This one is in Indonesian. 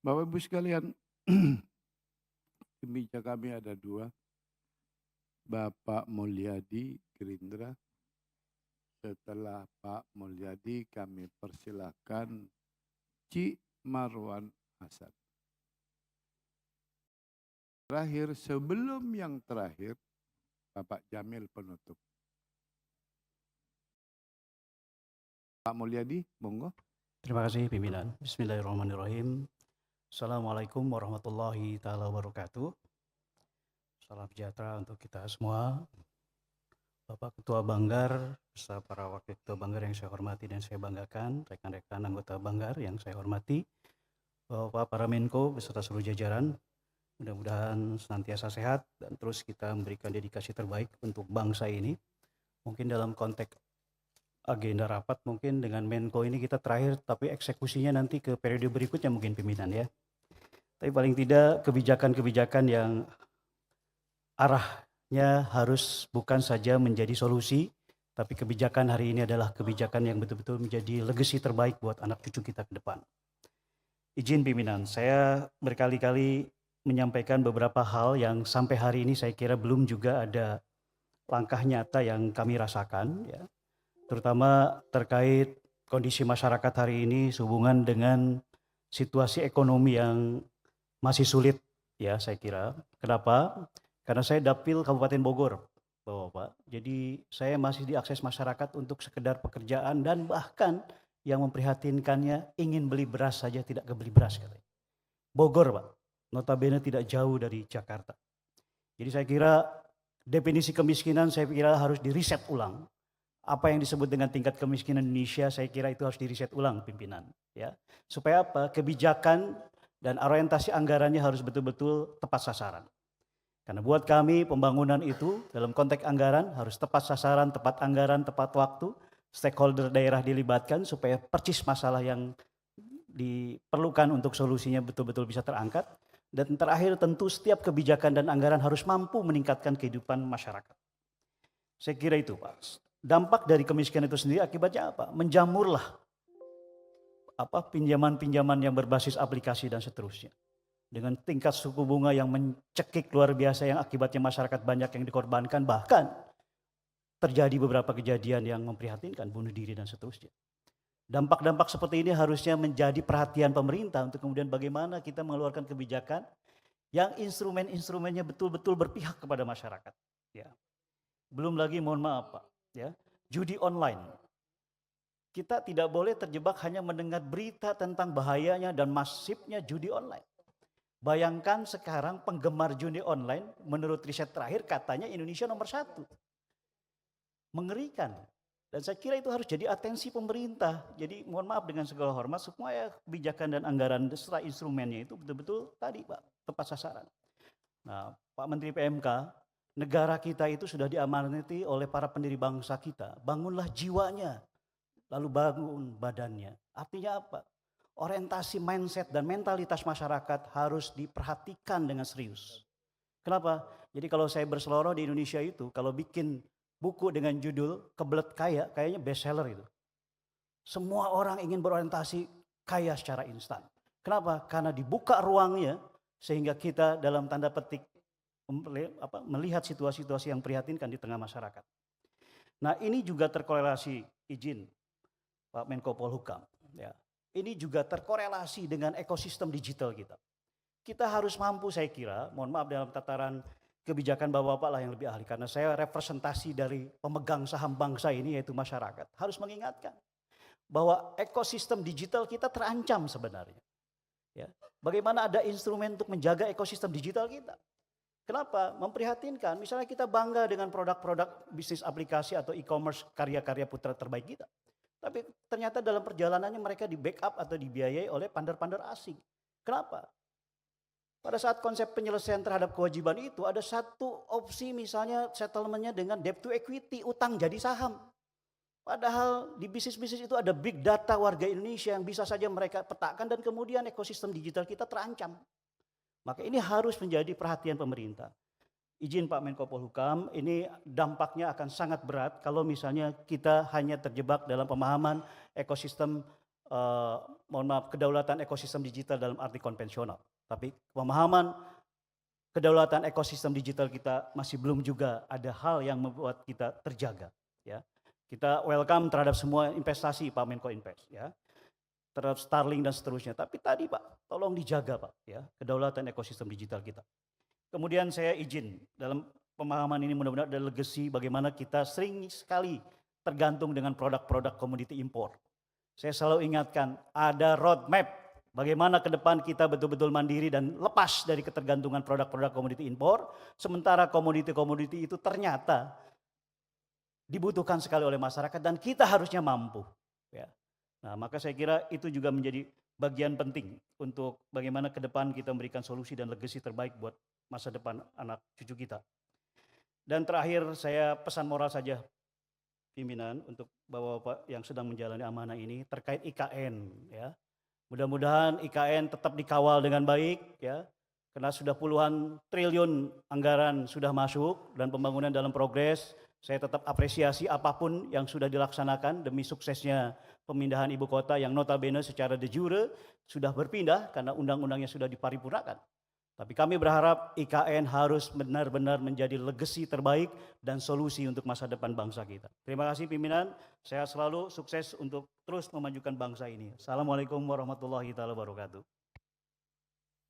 Bapak Ibu sekalian, di meja kami ada dua, Bapak Mulyadi Gerindra. Setelah Pak Mulyadi kami persilakan Ci Marwan Hasan. Terakhir, sebelum yang terakhir, Bapak Jamil penutup. Pak Mulyadi, monggo. Terima kasih pimpinan. Bismillahirrahmanirrahim. Assalamualaikum warahmatullahi taala wabarakatuh. Salam sejahtera untuk kita semua. Bapak Ketua Banggar, beserta para wakil Ketua Banggar yang saya hormati dan saya banggakan, rekan-rekan anggota Banggar yang saya hormati, Bapak para Menko beserta seluruh jajaran, mudah-mudahan senantiasa sehat dan terus kita memberikan dedikasi terbaik untuk bangsa ini. Mungkin dalam konteks agenda rapat mungkin dengan Menko ini kita terakhir, tapi eksekusinya nanti ke periode berikutnya mungkin pimpinan ya. Tapi paling tidak kebijakan-kebijakan yang arahnya harus bukan saja menjadi solusi, tapi kebijakan hari ini adalah kebijakan yang betul-betul menjadi legacy terbaik buat anak cucu kita ke depan. Izin pimpinan, saya berkali-kali menyampaikan beberapa hal yang sampai hari ini saya kira belum juga ada langkah nyata yang kami rasakan ya. Terutama terkait kondisi masyarakat hari ini sehubungan dengan situasi ekonomi yang masih sulit ya saya kira. Kenapa? Karena saya Dapil Kabupaten Bogor, Bapak. Jadi saya masih diakses masyarakat untuk sekedar pekerjaan dan bahkan yang memprihatinkannya ingin beli beras saja tidak kebeli beras katanya. Bogor Pak, notabene tidak jauh dari Jakarta. Jadi saya kira definisi kemiskinan saya kira harus diriset ulang. Apa yang disebut dengan tingkat kemiskinan Indonesia saya kira itu harus diriset ulang pimpinan ya. Supaya apa? Kebijakan dan orientasi anggarannya harus betul-betul tepat sasaran. Karena buat kami pembangunan itu dalam konteks anggaran harus tepat sasaran, tepat anggaran, tepat waktu, stakeholder daerah dilibatkan supaya percis masalah yang diperlukan untuk solusinya betul-betul bisa terangkat. Dan terakhir tentu setiap kebijakan dan anggaran harus mampu meningkatkan kehidupan masyarakat. Saya kira itu Pak. Dampak dari kemiskinan itu sendiri akibatnya apa? Menjamurlah pinjaman-pinjaman yang berbasis aplikasi dan seterusnya. Dengan tingkat suku bunga yang mencekik luar biasa yang akibatnya masyarakat banyak yang dikorbankan, bahkan terjadi beberapa kejadian yang memprihatinkan, bunuh diri dan seterusnya. Dampak-dampak seperti ini harusnya menjadi perhatian pemerintah untuk kemudian bagaimana kita mengeluarkan kebijakan yang instrumen-instrumennya betul-betul berpihak kepada masyarakat. Ya. Belum lagi mohon maaf Pak, ya, judi online. Kita tidak boleh terjebak hanya mendengar berita tentang bahayanya dan masifnya judi online. Bayangkan sekarang penggemar judi online menurut riset terakhir katanya Indonesia nomor 1. Mengerikan. Dan saya kira itu harus jadi atensi pemerintah. Jadi mohon maaf dengan segala hormat supaya kebijakan dan anggaran serta instrumennya itu betul-betul tadi Pak, tepat sasaran. Nah Pak Menteri PMK, negara kita itu sudah diamanati oleh para pendiri bangsa kita. Bangunlah jiwanya, lalu bangun badannya. Artinya apa? Orientasi mindset dan mentalitas masyarakat harus diperhatikan dengan serius. Kenapa? Jadi kalau saya berseloroh di Indonesia itu, kalau bikin buku dengan judul Kebelet Kaya, kayaknya bestseller itu. Semua orang ingin berorientasi kaya secara instan. Kenapa? Karena dibuka ruangnya sehingga kita dalam tanda petik melihat situasi-situasi yang prihatinkan di tengah masyarakat. Nah ini juga terkorelasi, izin Pak Menko Polhukam. Ya. Ini juga terkorelasi dengan ekosistem digital kita. Kita harus mampu saya kira, mohon maaf dalam tataran kebijakan Bapak-Bapak lah yang lebih ahli. Karena saya representasi dari pemegang saham bangsa ini yaitu masyarakat. Harus mengingatkan bahwa ekosistem digital kita terancam sebenarnya. Ya. Bagaimana ada instrumen untuk menjaga ekosistem digital kita. Kenapa? Memprihatinkan. Misalnya kita bangga dengan produk-produk bisnis aplikasi atau e-commerce karya-karya putra terbaik kita. Tapi ternyata dalam perjalanannya mereka di backup atau dibiayai oleh pandar-pandar asing. Kenapa? Pada saat konsep penyelesaian terhadap kewajiban itu ada satu opsi misalnya settlementnya dengan debt to equity, utang jadi saham. Padahal di bisnis-bisnis itu ada big data warga Indonesia yang bisa saja mereka petakan dan kemudian ekosistem digital kita terancam. Maka ini harus menjadi perhatian pemerintah. Izin Pak Menko Polhukam, ini dampaknya akan sangat berat kalau misalnya kita hanya terjebak dalam pemahaman ekosistem mohon maaf, kedaulatan ekosistem digital dalam arti konvensional. Tapi pemahaman kedaulatan ekosistem digital kita masih belum juga ada hal yang membuat kita terjaga. Ya. Kita welcome terhadap semua investasi Pak Menko Invest, ya, terhadap Starlink dan seterusnya. Tapi tadi Pak, tolong dijaga Pak, ya, kedaulatan ekosistem digital kita. Kemudian saya izin dalam pemahaman ini mudah-mudahan ada legacy bagaimana kita sering sekali tergantung dengan produk-produk komoditi impor. Saya selalu ingatkan ada roadmap bagaimana ke depan kita betul-betul mandiri dan lepas dari ketergantungan produk-produk komoditi impor, sementara komoditi-komoditi itu ternyata dibutuhkan sekali oleh masyarakat dan kita harusnya mampu. Ya. Nah, maka saya kira itu juga menjadi bagian penting untuk bagaimana ke depan kita memberikan solusi dan legacy terbaik buat masa depan anak cucu kita. Dan terakhir saya pesan moral saja pimpinan untuk bapak-bapak yang sedang menjalani amanah ini terkait IKN, ya. Mudah-mudahan IKN tetap dikawal dengan baik, ya, karena sudah puluhan triliun anggaran sudah masuk dan pembangunan dalam progres. Saya tetap apresiasi apapun yang sudah dilaksanakan demi suksesnya pemindahan ibu kota yang notabene secara de jure sudah berpindah karena undang-undangnya sudah diparipurnakan. Tapi kami berharap IKN harus benar-benar menjadi legacy terbaik dan solusi untuk masa depan bangsa kita. Terima kasih pimpinan, saya selalu sukses untuk terus memajukan bangsa ini. Assalamualaikum warahmatullahi wabarakatuh.